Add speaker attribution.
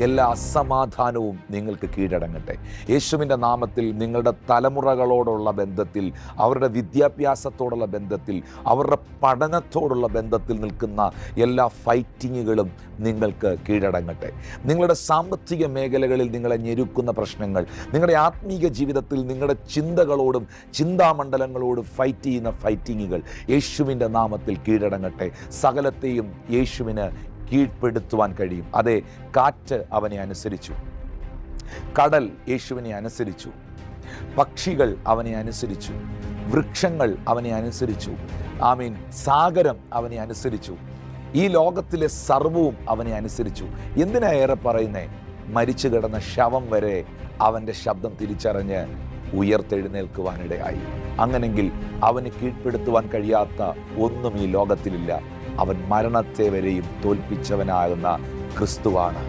Speaker 1: എല്ലാ അസമാധാനവും നിങ്ങൾക്ക് കീഴടങ്ങട്ടെ. യേശുവിൻ്റെ നാമത്തിൽ നിങ്ങളുടെ തലമുറകളോടുള്ള ബന്ധത്തിൽ, അവരുടെ വിദ്യാഭ്യാസത്തോടുള്ള ബന്ധത്തിൽ, അവരുടെ പഠനത്തോടുള്ള ബന്ധത്തിൽ നിൽക്കുന്ന എല്ലാ ഫൈറ്റിങ്ങുകളും നിങ്ങൾക്ക് കീഴടങ്ങട്ടെ. നിങ്ങളുടെ സാമ്പത്തിക മേഖലകളിൽ നിങ്ങളെ ഞെരുക്കുന്ന പ്രശ്നങ്ങൾ, നിങ്ങളുടെ ആത്മീക ജീവിതത്തിൽ നിങ്ങളുടെ ചിന്തകളോടും ചിന്താമണ്ഡലങ്ങളോടും ഫൈറ്റ് ചെയ്യുന്ന ഫൈറ്റിങ്ങുകൾ യേശുവിൻ്റെ നാമത്തിൽ കീഴടങ്ങട്ടെ. സകലത്തെയും യേശുവിന് കീഴ്പ്പെടുത്തുവാൻ കഴിയും. അതെ, കാറ്റ് അവനെ അനുസരിച്ചു, കടൽ യേശുവിനെ അനുസരിച്ചു, പക്ഷികൾ അവനെ അനുസരിച്ചു, വൃക്ഷങ്ങൾ അവനെ അനുസരിച്ചു, ആമീൻ, സാഗരം അവനെ അനുസരിച്ചു, ഈ ലോകത്തിലെ സർവവും അവനെ അനുസരിച്ചു. എന്തിനാ ഏറെ പറയുന്നേ? മരിച്ചു കിടന്ന ശവം വരെ അവൻ്റെ ശബ്ദം തിരിച്ചറിഞ്ഞ് ഉയർത്തെഴുന്നേൽക്കുവാനിടയായി. അങ്ങനെങ്കിൽ അവന് കീഴ്പ്പെടുത്തുവാൻ കഴിയാത്ത ഒന്നും ഈ ലോകത്തിലില്ല. അവൻ മരണത്തെ വരെയും തോൽപ്പിച്ചവനാകുന്ന ക്രിസ്തുവാണ്.